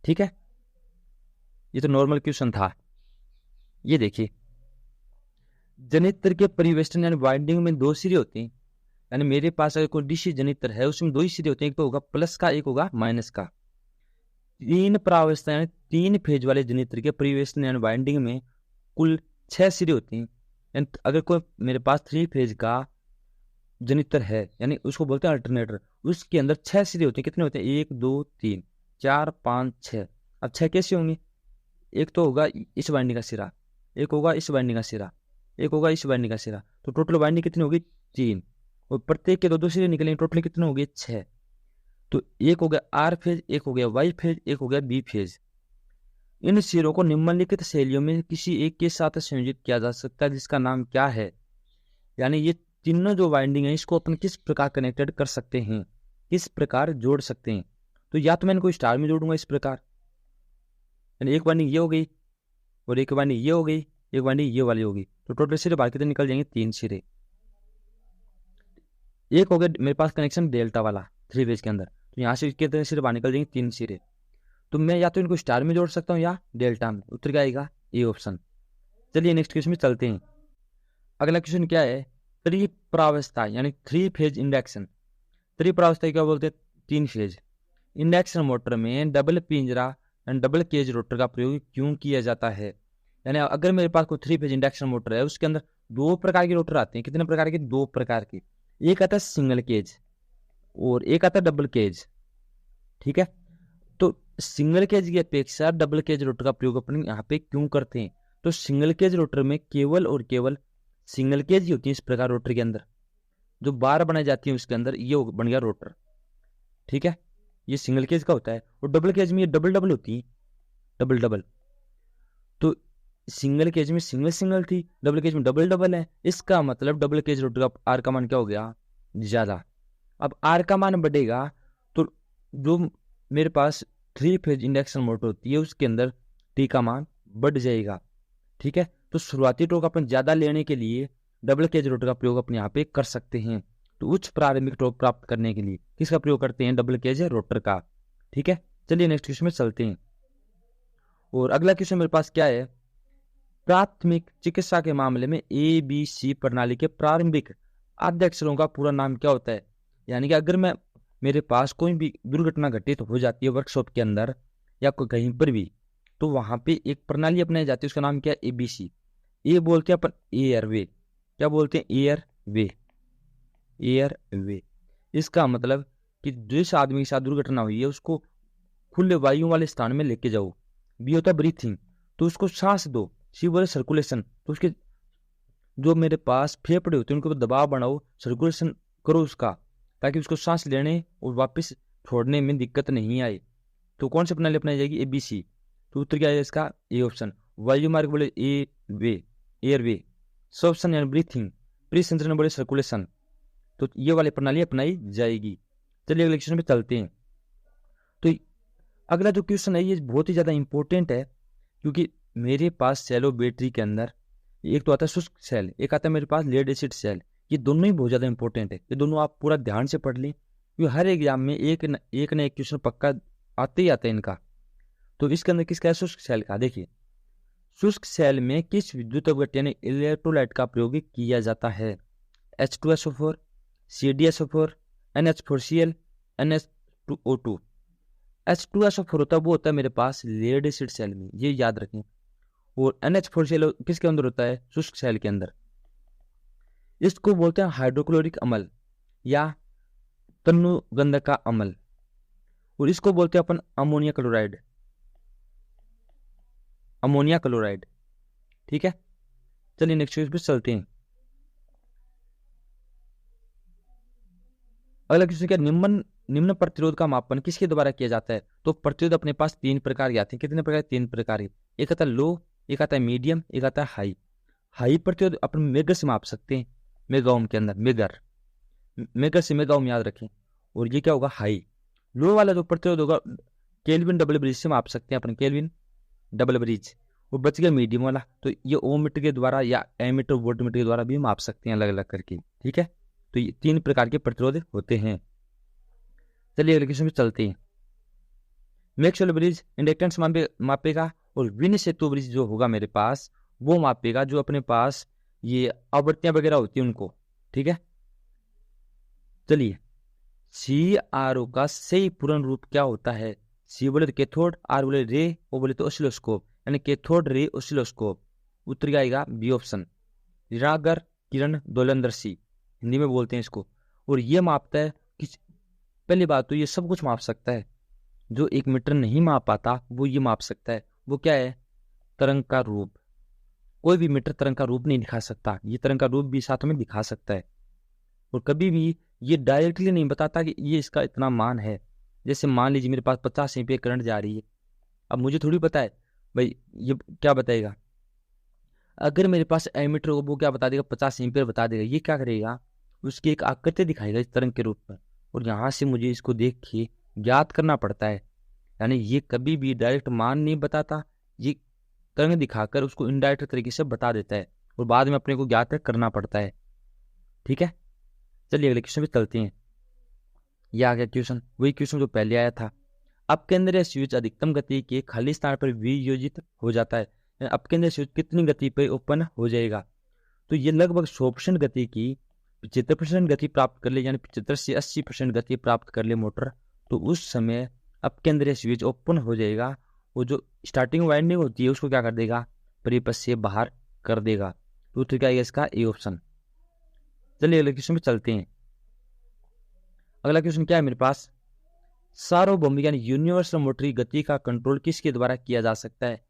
ठीक है, ये तो नॉर्मल क्वेश्चन था। ये देखिए, जनित्र के परिवेष्टन यानी वाइंडिंग में 2 सिरे होते हैं। यानी मेरे पास अगर कोई डीसी जनित्र है उसमें 2 ही सिरे होते हैं, एक तो होगा प्लस का, एक होगा माइनस का। 3 परावस्था यानी 3 फेज वाले जनित्र के परिवेष्टन यानी वाइंडिंग में कुल 6 सिरे होते हैं। यानी अगर कोई मेरे पास 3 फेज का जनित्र है यानी उसको बोलते हैं अल्टरनेटर, उसके अंदर 6 सिरे होते हैं। कितने होते हैं? 1 2 3 4 5 6। अब 6 कैसे होंगे? एक तो होगा इस वाइंडिंग का सिरा, एक होगा इस वाइंडिंग का सिरा, एक होगा इस वाइंडिंग का सिरा। तो टोटल वाइंडिंग कितनी होगी? 3। और प्रत्येक के 2 सिरे निकलेंगे, टोटल कितने हो गए? 6। तो एक हो गया आर फेज, एक हो गया वाई फेज, एक हो गया बी फेज। इन सिरों को निम्नलिखित शैलियों में किसी एक के साथ संयोजित किया जा सकता है, जिसका नाम क्या है? यानी ये तीनों जो वाइंडिंग है इसको अपन किस प्रकार कनेक्टेड कर सकते हैं, किस प्रकार जोड़ सकते हैं? तो या तो मैं इनको स्टार में जोड़ूंगा इस प्रकार, यानी एक वाइंडिंग ये हो गई और एक वाइंडिंग ये हो गई, एक वाइंडिंग ये वाली होगी। तो टोटल सिरे बाहर कितने निकल जाएंगे? 3 सिरे। एक हो गया मेरे पास कनेक्शन डेल्टा वाला 3 फेज के अंदर, तो यहाँ से कितने सिरे बाहर निकल जाएंगे? 3 सिरे। तो मैं या तो इनको स्टार में जोड़ सकता हूँ या डेल्टा में। उत्तर क्या आएगा? A option. चलिए नेक्स्ट क्वेश्चन में चलते हैं। अगला क्वेश्चन क्या है? त्रिप्रावस्था यानी 3 फेज इंडक्शन। त्रिप्रावस्था क्या बोलते हैं? 3 फेज इंडक्शन मोटर में डबल पिंजरा एंड डबल केज रोटर का प्रयोग क्यों किया जाता है? यानी अगर मेरे पास कोई 3 फेज इंडक्शन मोटर है उसके अंदर 2 प्रकार के रोटर आते हैं। कितने प्रकार के? 2 प्रकार के। एक आता है सिंगल केज और एक आता है डबल केज। ठीक है, तो सिंगल केज की अपेक्षा डबल केज रोटर का प्रयोग अपन यहाँ पे क्यों करते हैं? तो सिंगल केज रोटर में केवल और केवल सिंगल केज ही होती है। इस प्रकार रोटर के अंदर जो बार बनाई जाती है उसके अंदर ये बन गया रोटर। ठीक है, ये सिंगल केज का होता है। और डबल केज में ये डबल डबल होती है, डबल डबल। तो सिंगल केज में सिंगल सिंगल थी, डबल केज में डबल डबल है। इसका मतलब डबल केज रोटर का आर का मान क्या हो गया? ज्यादा। अब आर का मान बढ़ेगा तो जो मेरे पास 3 फेज इंडक्शन मोटर होती है उसके अंदर टी का मान बढ़ जाएगा। ठीक है, तो शुरुआती टॉर्क अपन ज्यादा लेने के लिए डबल केज रोटर का प्रयोग अपने यहाँ पे कर सकते हैं। तो उच्च प्रारंभिक टॉर्क प्राप्त करने के लिए किसका प्रयोग करते हैं? डबल केज रोटर का। ठीक है, चलिए नेक्स्ट क्वेश्चन में चलते हैं। और अगला क्वेश्चन मेरे पास क्या है? प्राथमिक चिकित्सा के मामले में ABC प्रणाली के प्रारंभिक आद्य अक्षरों का पूरा नाम क्या होता है? यानी कि अगर मेरे पास कोई भी दुर्घटना घटित हो जाती है वर्कशॉप के अंदर या कहीं पर भी, तो वहां पे एक प्रणाली अपनाई जाती है, उसका नाम क्या है? ABC। ये बोलते हैं अपन एयरवे। क्या बोलते हैं? एयरवे। एयरवे। इसका मतलब कि जिस आदमी के साथ दुर्घटना हुई है उसको खुले वायु वाले स्थान में लेके जाओ। बी होता है ब्रीथिंग, तो उसको सांस दो। सी बोले सर्कुलेशन, तो उसके जो मेरे पास फेफड़े होते हैं उनके ऊपर दबाव बनाओ, सर्कुलेशन करो उसका, ताकि उसको सांस लेने और वापस छोड़ने में दिक्कत नहीं आए। तो कौन सी प्रणाली अपनाई जाएगी? ABC। तो उत्तर क्या है इसका? A option. वायु मार्ग बोले ए वे, एयरवे। श्वसन यानी ब्रीथिंग, परिसंचरण बोले सर्कुलेशन। तो ये वाली प्रणाली अपनाई जाएगी। चलिए अगले क्वेश्चन पे चलते हैं। तो अगला जो क्वेश्चन है ये बहुत ही ज्यादा इंपॉर्टेंट है, क्योंकि मेरे पास सेलो बैटरी के अंदर एक तो आता है शुष्क सेल, एक आता है मेरे पास लेड एसिड सेल। ये दोनों ही बहुत ज्यादा इंपॉर्टेंट है। ये दोनों आप पूरा ध्यान से पढ़ लें, क्योंकि हर एग्जाम में एक न एक क्वेश्चन पक्का आते ही आता है इनका। तो इसके अंदर किसका है? शुष्क सेल का। देखिए, शुष्क सेल में किस विद्युत अपघट्य यानी इलेक्ट्रोलाइट का प्रयोग किया जाता है? H2SO4, CdSO4, NH4Cl, NH2O2। H2SO4 होता है वो होता है मेरे पास लेड एसिड सेल में, ये याद रखें। और NH4Cl किसके अंदर होता है? शुष्क सेल के अंदर। इसको बोलते हैं हाइड्रोक्लोरिक अम्ल या तन्नुगंध का अम्ल, और इसको बोलते हैं अपन अमोनिया क्लोराइड। Ammonia chloride. ठीक है, चलिए नेक्स्ट क्वेश्चन पे चलते हैं। अगला क्वेश्चन क्या? निम्न प्रतिरोध का मापन किसके द्वारा किया जाता है? तो प्रतिरोध अपने पास 3 प्रकार के आते हैं। कितने प्रकार? 3 प्रकार के। एक आता है लो, एक आता है मीडियम, एक आता है हाई। हाई प्रतिरोध अपन मेगा से माप सकते हैं, मेगा ओम के अंदर, मेगा से मेगा ओम याद रखें। और ये क्या होगा? हाई। लो वाला जो प्रतिरोध होगा केल्विन डबल ब्रिज से माप सकते हैं अपन, केल्विन डबल ब्रिज। और बच गया मीडियम वाला, तो ये ओम मीटर के द्वारा या एमीटर वोल्ट मीटर के द्वारा भी माप सकते हैं अलग अलग करके। ठीक है, तो ये 3 प्रकार के प्रतिरोध होते हैं। चलिए अगले क्वेश्चन में चलते हैं। मैक्सवेल ब्रिज इंडक्टेंस मापेगा, और विन सेतु ब्रिज जो होगा मेरे पास वो मापेगा जो अपने पास ये आवृत्तियां वगैरह होती है उनको। ठीक है, चलिए CRO का सही पूर्ण रूप क्या होता है? C बोले तो कैथोड, R बोले रे, O बोले तो ऑसिलोस्कोप, यानी कैथोड रे ऑसिलोस्कोप। उत्तर क्या आएगा? बी ऑप्शन, निरागर किरण दोलनदर्शी, हिंदी में बोलते हैं इसको। और ये मापता है कि पहली बात तो ये सब कुछ माप सकता है, जो 1 मीटर नहीं माप पाता वो ये माप सकता है। वो क्या है? तरंग का रूप। कोई भी मीटर तरंग का रूप नहीं दिखा सकता, ये तरंग का रूप भी साथ में दिखा सकता है। और कभी भी ये डायरेक्टली नहीं बताता कि ये इसका इतना मान है। जैसे मान लीजिए मेरे पास 50 एम्पीयर करंट जा रही है, अब मुझे थोड़ी पता है भाई ये क्या बताएगा। अगर मेरे पास एमीटर हो वो क्या बता देगा? 50 एम्पीयर बता देगा। ये क्या करेगा? उसकी एक आकृति दिखाएगा इस तरंग के रूप में, और यहाँ से मुझे इसको देख के ज्ञात करना पड़ता है। यानी ये कभी भी डायरेक्ट मान नहीं बताता, ये तरंग दिखाकर उसको इनडायरेक्ट तरीके से बता देता है, और बाद में अपने को ज्ञात करना पड़ता है। ठीक है, चलिए अगले क्वेश्चन पे चलते हैं। ये आ गया क्वेश्चन, वही क्वेश्चन जो पहले आया था। अपकेंद्रीय स्विच अधिकतम गति के खाली स्थान पर वियोजित हो जाता है। अपकेंद्रीय स्विच कितनी गति पर ओपन हो जाएगा? तो ये लगभग 100% गति की 75% गति प्राप्त कर ले, यानी 75 से 80% गति प्राप्त कर ले मोटर, तो उस समय अपकेंद्रीय स्विच ओपन हो जाएगा। वो जो स्टार्टिंग वाइंडिंग होती है उसको क्या कर देगा? परिपथ से बाहर कर देगा। तो क्या है इसका? A option. चलिए अगले क्वेश्चन में चलते हैं। अगला क्वेश्चन क्या है मेरे पास? सार्वभौमिक यानी यूनिवर्सल मोटरी गति का कंट्रोल किसके द्वारा किया जा सकता है?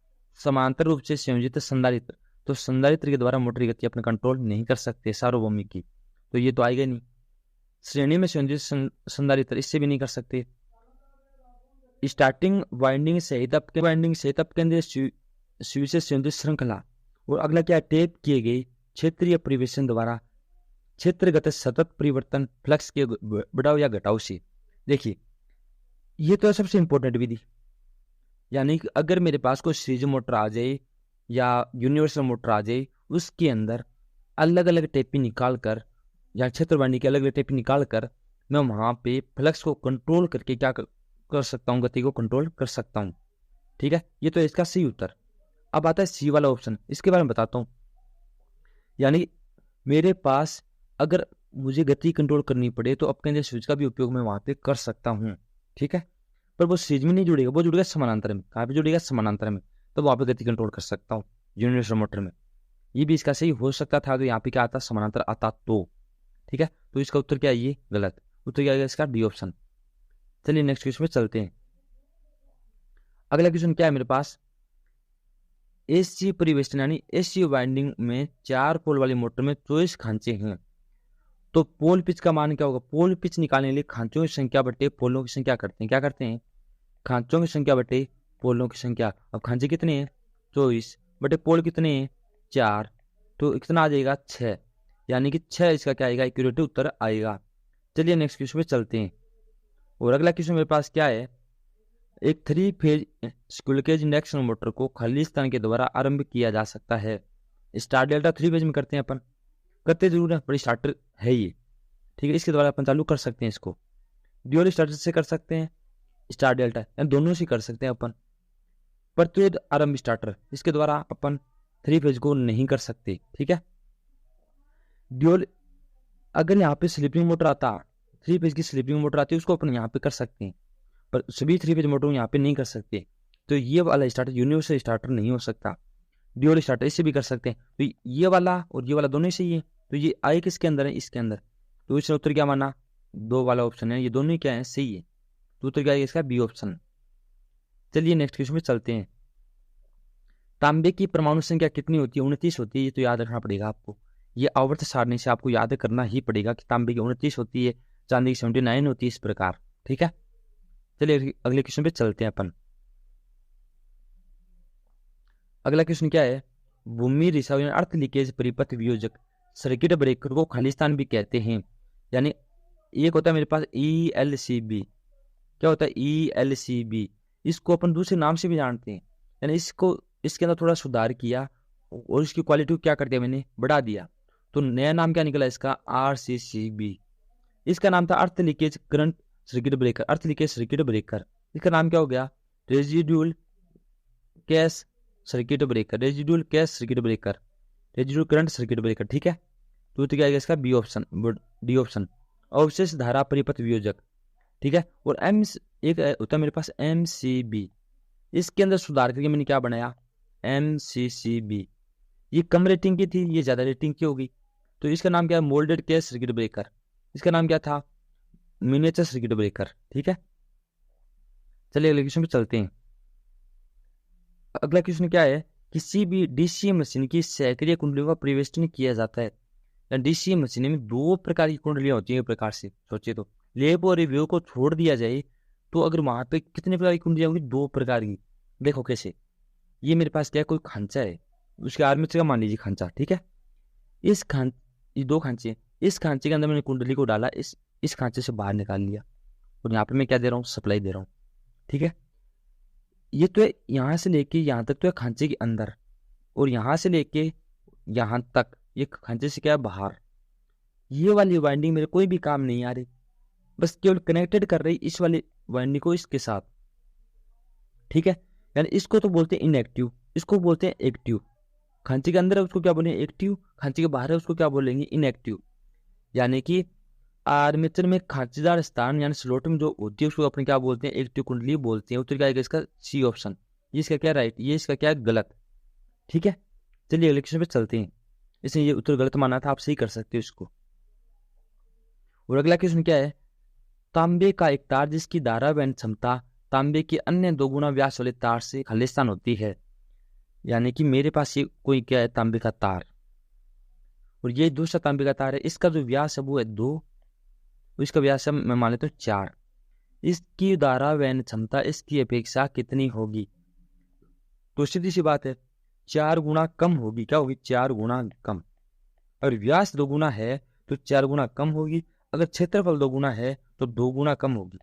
समांतर रूप से संयोजित संधारित्र। तो संधारित्र के द्वारा मोटरी गति अपने कंट्रोल नहीं कर सकते सार्वभौमिक की, तो ये तो आएगा नहीं। श्रेणी में संयोजित संधारित्र, इससे भी नहीं कर सकते। स्टार्टिंग वाइंडिंग सहित अपकेंद्रीय स्विच से संयोजित श्रृंखला। और अगला क्या? टेप किए गए क्षेत्रीय परिवेशन द्वारा क्षेत्रगत सतत परिवर्तन फ्लक्स के बढ़ाव या घटाव से। देखिए ये तो सबसे इंपॉर्टेंट विधि, यानी कि अगर मेरे पास कोई सीरीज मोटर आ जाए या यूनिवर्सल मोटर आ जाए, उसके अंदर अलग अलग टेपी निकाल कर या क्षेत्रवाणी की अलग अलग टेपी निकाल कर मैं वहां पे फ्लक्स को कंट्रोल करके क्या कर सकता हूँ? गति को कंट्रोल कर सकता हूँ। ठीक है, ये तो इसका सही उत्तर। अब आता है सी वाला ऑप्शन, इसके बारे में बताता हूँ। यानी मेरे पास अगर मुझे गति कंट्रोल करनी पड़े तो अपकेंद्रीय स्विच का भी उपयोग मैं वहां पे कर सकता हूँ। ठीक है, पर वो सीरीज में नहीं जुड़ेगा, वो जुड़ेगा समानांतर में। कहाँ पे जुड़ेगा? समानांतर में, तो वहां पे गति कंट्रोल कर सकता हूँ यूनिवर्सल मोटर में। ये भी इसका सही हो सकता था, तो यहाँ पे क्या आता? समानांतर आता तो। ठीक है, तो इसका उत्तर क्या है? ये गलत। उत्तर क्या है इसका? D option. चलिए नेक्स्ट क्वेश्चन में चलते हैं। अगला क्वेश्चन क्या है मेरे पास? एसी परिवेष्टन यानी एसी वाइंडिंग में 4 पोल वाली मोटर में 24 खांचे हैं, तो पोल पिच का मान क्या होगा? पोल पिच निकालने के लिए खांचों की संख्या बटे पोलों की संख्या करते हैं। क्या करते हैं? खांचों की संख्या बटे पोलों की संख्या। अब खांचे कितने हैं? 24 बटे पोल कितने हैं? 4, तो कितना आ जाएगा? 6, यानी कि 6 इसका क्या आएगा? एक्यूरेट उत्तर आएगा। चलिए नेक्स्ट क्वेश्चन पे चलते हैं। और अगला क्वेश्चन मेरे पास क्या है? एक 3 फेज स्क्विलकेज इंडक्शन मोटर को खाली स्थान के द्वारा आरंभ किया जा सकता है। स्टार्ट डेल्टा 3 फेज में करते हैं अपन, करते जरूर है, पर स्टार्टर है ये। ठीक है, इसके द्वारा अपन चालू कर सकते हैं इसको। ड्यूअल स्टार्टर से कर सकते हैं, स्टार डेल्टा, यानी दोनों से कर सकते हैं अपन। प्रत्येक आरंभ स्टार्टर, इसके द्वारा अपन 3 फेज को नहीं कर सकते। ठीक है, ड्यूअल अगर यहाँ पे स्लीपिंग मोटर आता, 3 फेज की स्लीपिंग मोटर आती है, उसको अपन यहाँ पे कर सकते हैं, पर सभी 3 फेज मोटर यहाँ पे नहीं कर सकते। तो ये वाला स्टार्टर यूनिवर्सल स्टार्टर नहीं हो सकता। ड्यूअल स्टार्टर इससे भी कर सकते हैं, तो ये वाला और ये वाला दोनों ही सही है। तो ये आए किसके अंदर है? इसके अंदर। तो इसका उत्तर क्या माना? 2 वाला ऑप्शन है, ये दोनों ही क्या है? सही है। तो उत्तर क्या है इसका? B option. चलिए नेक्स्ट क्वेश्चन में चलते हैं। तांबे की परमाणु संख्या कितनी होती है? 29 होती है, ये तो याद रखना पड़ेगा आपको। ये आवर्त सारणी से आपको याद करना ही पड़ेगा कि तांबे की 29 होती है, चांदी की 79 होती है, इस प्रकार। ठीक है, चलिए अगले क्वेश्चन पे चलते हैं अपन। अगला क्वेश्चन क्या है? भूमि रिसाव यानी अर्थ लीकेज परिपथ वियोजक सर्किट ब्रेकर को खालिस्तान भी कहते हैं। यानी एक होता है मेरे पास ELCB। क्या होता है? ELCB, इसको अपन दूसरे नाम से भी जानते हैं। यानी इसको इसके अंदर थोड़ा सुधार किया और इसकी क्वालिटी को क्या कर दिया मैंने? बढ़ा दिया। तो नया नाम क्या निकला इसका? RCCB। इसका नाम था अर्थ लीकेज करंट सर्किट ब्रेकर, अर्थ लीकेज सर्किट ब्रेकर। इसका नाम क्या हो गया? Residual cash circuit breaker, residual cash circuit breaker, residual current circuit breaker, ठीक है। तो क्या आएगा इसका बी ऑप्शन, डी ऑप्शन, अवशेष धारा परिपथ वियोजक, ठीक है। और एक होता है मेरे पास MCB, इसके अंदर सुधार करके मैंने क्या बनाया MCCB। ये कम रेटिंग की थी, ये ज्यादा रेटिंग की होगी, तो इसका नाम क्या है मोल्डेड कैश सर्किट ब्रेकर, इसका नाम क्या था मिनिएचर सर्किट ब्रेकर, ठीक है। चलिए अगले क्वेश्चन पे चलते हैं। अगला क्वेश्चन क्या है, किसी भी डीसी मशीन की सक्रिय कुंडलियों का परिवेष्टन किया जाता है। डीसी मशीन में दो प्रकार की कुंडलियां होती है, प्रकार से सोचिए तो लेप और रिव्यू को छोड़ दिया जाए तो अगर वहां पे कितने प्रकार की कुंडलियां होंगी, दो प्रकार की। देखो कैसे, ये मेरे पास क्या है कोई खांचा है, उसके आर्मेचर का मान लीजिए खांचा, ठीक है। ये दो खांचे हैं, इस खांचे के अंदर मैंने कुंडली को डाला, इस खांचे से बाहर निकाल लिया, और यहाँ पे मैं क्या दे रहा हूँ सप्लाई दे रहा हूँ, ठीक है। ये तो है यहाँ से लेके यहाँ तक तो है खांचे के अंदर, और यहाँ से लेके यहाँ तक ये खांचे से क्या है बाहर। ये वाली वाइंडिंग मेरे कोई भी काम नहीं आ रही, बस केवल कनेक्टेड कर रही इस वाली वाइंडिंग को इसके साथ, ठीक है। यानी इसको तो बोलते हैं इनएक्टिव, इसको बोलते हैं एक्टिव। खांचे के अंदर है उसको क्या बोलेंगे एक्टिव, खांचे के बाहर है उसको क्या बोलेंगे इनएक्टिव। यानी कि आर्मेचर में खांचेदार स्थान यानी स्लॉट में जो होती है उसको अपने क्या बोलते हैं एक्टिव कुंडली बोलते हैं। उत्तर क्या आएगा इसका सी ऑप्शन। ये इसका क्या राइट, ये इसका क्या गलत, ठीक है। चलिए अगले क्वेश्चन पे चलते हैं। इसने ये उत्तर गलत माना था, आप सही कर सकते हो इसको। और अगला क्वेश्चन क्या है, तांबे का एक तार जिसकी धारा वहन क्षमता तांबे के अन्य 2 गुना व्यास वाले तार से खालिस्तान होती है। यानी कि मेरे पास ये कोई क्या है तांबे का तार, और ये दूसरा तांबे का तार है, इसका जो व्यास है वो है 2, इसका व्यास है मैं मान लेता हूँ 4। इसकी धारा वहन क्षमता इसकी अपेक्षा कितनी होगी। तो सीधी सी बात है 4 गुना कम होगी, क्या होगी 4 गुना कम। अगर व्यास 2 गुना है तो 4 गुना कम होगी, अगर क्षेत्रफल 2 गुना है तो 2 गुना कम होगी,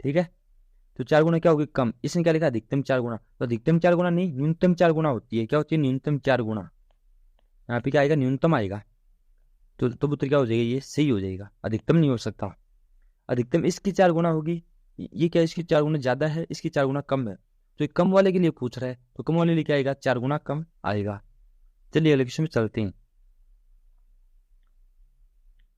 ठीक है। तो 4 गुना क्या होगी कम, इसने क्या लिखा अधिकतम 4 गुना, तो अधिकतम 4 गुना नहीं न्यूनतम 4 गुना होती है, क्या होती है न्यूनतम 4 गुना। यहाँ पे क्या आएगा न्यूनतम आएगा, तो उत्तर क्या हो जाएगा ये सही हो जाएगा, अधिकतम नहीं हो सकता। अधिकतम इसकी 4 गुना होगी, ये क्या इसकी 4 गुना ज्यादा है, इसकी 4 गुना कम है, तो ये कम वाले के लिए पूछ रहा है, तो कम वाले के लिए क्या आएगा 4 गुना कम आएगा। चलिए अगले क्वेश्चन में चलते हैं।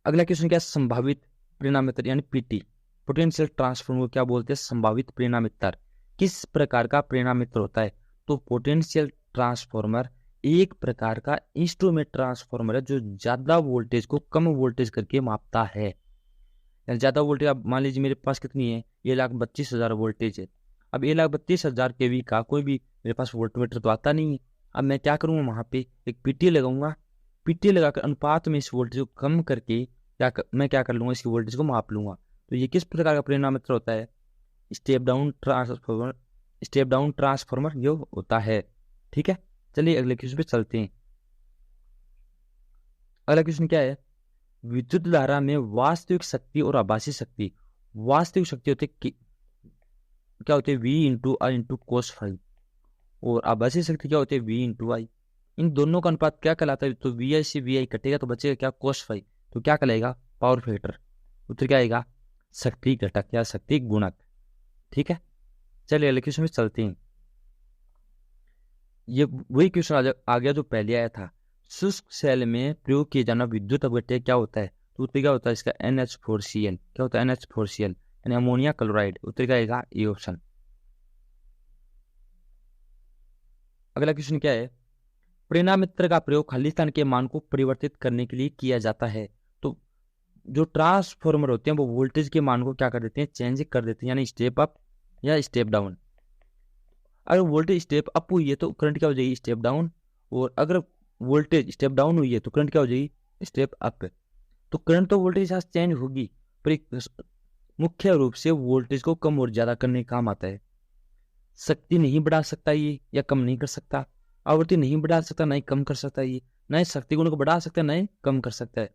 अगला क्वेश्चन क्या है, संभावित परिणामित्र यानी पीटी, पोटेंशियल ट्रांसफॉर्मर को क्या बोलते हैं संभावित परिणामित्र। किस प्रकार का परिणामित्र होता है, तो पोटेंशियल ट्रांसफॉर्मर एक प्रकार का इंस्ट्रूमेंट ट्रांसफॉर्मर है जो ज्यादा वोल्टेज को कम वोल्टेज करके मापता है। यानी ज्यादा वोल्टेज, अब मान लीजिए मेरे पास कितनी है 1,32,000 वोल्टेज है, अब 1,32,000 केवी का कोई भी मेरे पास वोल्टमीटर तो आता नहीं है। अब मैं क्या करूँगा वहाँ पे एक पीटी लगाऊंगा, पीटी लगाकर अनुपात में इस वोल्टेज को कम करके मैं क्या कर लूंगा इसकी वोल्टेज को माप लूंगा। तो ये किस प्रकार का परिणामित्र होता है, step down transformer, step down transformer जो होता है, ठीक है। चलिए अगले क्वेश्चन पे चलते हैं। अगला क्वेश्चन क्या है, विद्युत धारा में वास्तविक शक्ति और आभासी शक्ति। वास्तविक शक्ति होती है क्या होती है V इंटू आई इंटू कोस फाइव, और आभासी शक्ति क्या होती है V इंटू आई। इन दोनों का अनुपात क्या कहलाता है, तो VI से VI कटेगा तो बचेगा क्या कोस फाइव, तो क्या कहलाएगा पावर फैक्टर। उत्तर क्या आएगा शक्ति घटक या शक्ति गुणक, ठीक है। चलिए अगले क्वेश्चन में चलते हैं। ये वही क्वेश्चन आ गया जो पहले आया था, शुष्क सेल में प्रयोग किया जाना विद्युत अपघट्य क्या होता है। तो उत्तर क्या होता है इसका NH4Cl, क्या होता है NH4Cl यानी अमोनिया क्लोराइड। उत्तर क्या आएगा ए ऑप्शन। अगला क्वेश्चन क्या है, परिणामित्र का प्रयोग खालिस्तान के मान को परिवर्तित करने के लिए किया जाता है। तो जो ट्रांसफॉर्मर होते हैं वो वोल्टेज के मान को क्या कर देते हैं चेंज कर देते हैं, यानी स्टेप अप या स्टेप डाउन। अगर वोल्टेज स्टेप अप हुई है तो करंट क्या हो जाएगी स्टेप डाउन, और अगर वोल्टेज स्टेप डाउन हुई है तो करंट क्या हो जाएगी स्टेप अप। तो करंट तो वोल्टेज के साथ चेंज होगी, पर मुख्य रूप से वोल्टेज को कम और ज्यादा करने का काम आता है। शक्ति नहीं बढ़ा सकता ये या कम नहीं कर सकता, आवृत्ति नहीं बढ़ा सकता ना ही कम कर सकता ये, ना ही शक्ति गुण को बढ़ा सकता है ना ही कम कर सकता है।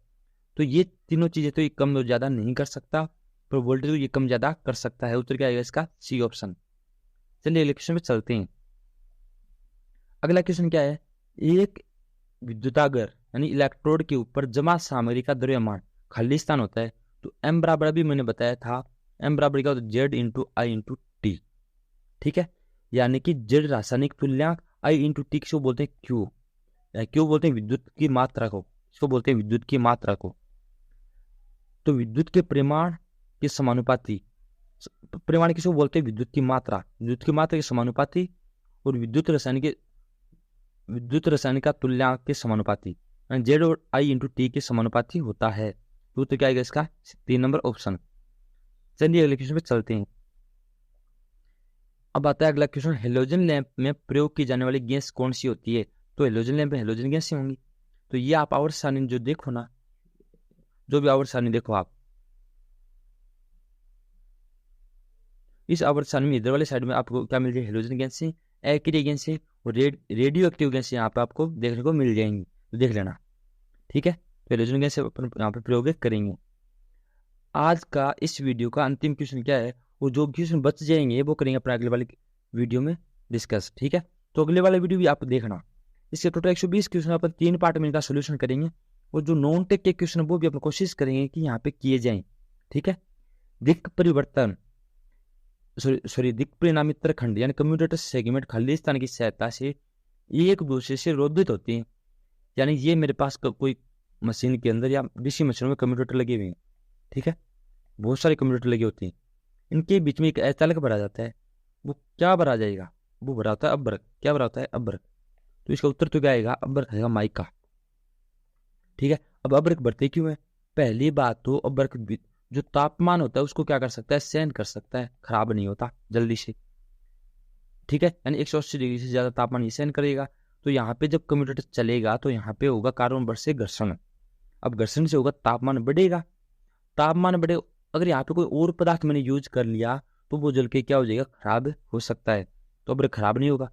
तो ये तीनों चीजें तो ये कम और ज्यादा नहीं कर सकता, पर वोल्टेज को ये कम ज्यादा कर सकता है। उत्तर क्या आएगा इसका सी ऑप्शन। चलिए अगले क्वेश्चन पे चलते हैं। अगला क्वेश्चन क्या है, एक विद्युतागर यानी इलेक्ट्रोड के ऊपर जमा सामग्री का द्रव्यमान खालिस्तान होता है। तो M बराबर भी मैंने बताया था, M बराबर क्या होता है Z इंटू आई इंटू टी, ठीक है। यानी कि जड़ रासायनिक तुल्यांक आई इंटू टी किसको बोलते हैं क्यू, क्यों बोलते हैं विद्युत की मात्रा को, इसको बोलते हैं विद्युत की मात्रा को। तो विद्युत के परिमाण के समानुपाती, परिमाण किसको बोलते हैं विद्युत की मात्रा, विद्युत की मात्रा के समानुपाती और विद्युत रसायनिक का तुल्यांक के समानुपाती, जेड और आई इंटू टी के समानुपाती होता है। तो क्या आएगा इसका 3 नंबर ऑप्शन। चलिए अगले क्वेश्चन पे चलते हैं। अब आता है अगला क्वेश्चन, हेलोजन लैंप में प्रयोग की जाने वाली गैस कौन सी होती है। तो हेलोजन लैंप में हेलोजन गैस ही होंगी। तो ये आप आवर्त सारणी जो देखो ना, जो भी आवर्त सारणी देखो आप, इस आवर्त सारणी में इधर वाले साइड में आपको क्या मिल जाएगी, हेलोजन गैस से, एक्टिव गैस से और रेडियो एक्टिव गैस यहाँ पे आपको देखने को मिल जाएंगी। तो देख लेना, ठीक है। तो हेलोजन गैस अपन यहाँ पे प्रयोग करेंगे। आज का इस वीडियो का अंतिम क्वेश्चन क्या है, वो जो क्वेश्चन बच जाएंगे वो करेंगे अपने अगले वाले वीडियो में डिस्कस, ठीक है। तो अगले वाला वीडियो भी आप देखना। इसके टोटल 120 क्वेश्चन अपन 3 पार्ट में इनका सोल्यूशन करेंगे और जो नॉन टेक के क्वेश्चन वो भी अपन कोशिश करेंगे कि यहाँ पे किए जाएं, ठीक है। दिक् परिवर्तन दिक् परिणामित्र खंड यानी कम्यूटेटर सेगमेंट खाली स्थान की सहायता से एक दूसरे से रोधित होती है। यानी ये मेरे पास कोई मशीन के अंदर या डीसी मशीनों में कम्यूटेटर लगे हुए हैं, ठीक है, बहुत सारे कम्यूटेटर लगे होते हैं। इनके बीच में एक अचालक भरा जाता है। वो क्या भरा जाएगा, वो भरा होता है अब्रक। क्या भरा होता है, अब्रक। तो इसका उत्तर तो क्या आएगा, अब्रक आएगा माइका, ठीक है। अब अब्रक भरते क्यों है, पहली बात तो अब्रक जो तापमान होता है उसको क्या कर सकता है, सहन कर सकता है, खराब नहीं होता जल्दी से, ठीक है। यानी 180 डिग्री से ज्यादा तापमान ये सहन करेगा। तो यहाँ पे जब कम्यूटेटर चलेगा तो यहाँ पे होगा कार्बन बर्ड से घर्षण। अब घर्षण से होगा तापमान बढ़ेगा, तापमान बढ़े, अगर यहाँ पे कोई और पदार्थ मैंने यूज कर लिया तो वो जल के क्या हो जाएगा, खराब हो सकता है। तो अब खराब नहीं होगा।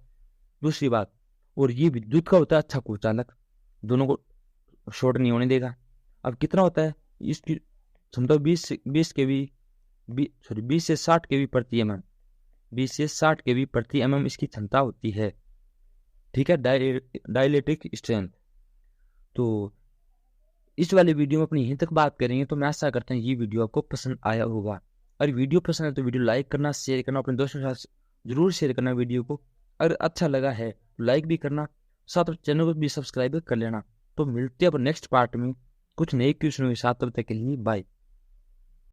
दूसरी बात, और ये विद्युत का होता है अच्छा कुचालक, दोनों को शॉर्ट नहीं होने देगा। अब कितना होता है, इसकी क्षमता 20 से 60 केवी प्रति एमएम, 20 से 60 केवी प्रति एमएम इसकी क्षमता होती है, ठीक है, डाइलेक्ट्रिक स्ट्रेंथ। तो इस वाले वीडियो में अपनी यहीं तक बात करेंगे। तो मैं आशा करता हूँ ये वीडियो आपको पसंद आया होगा। अगर वीडियो पसंद है तो वीडियो लाइक करना, शेयर करना, अपने दोस्तों के साथ जरूर शेयर करना वीडियो को। अगर अच्छा लगा है तो लाइक भी करना, साथ चैनल को भी सब्सक्राइब कर लेना। तो मिलते हैं अब नेक्स्ट पार्ट में कुछ नए क्वेश्चनों के साथ, तब तक के लिए बाय।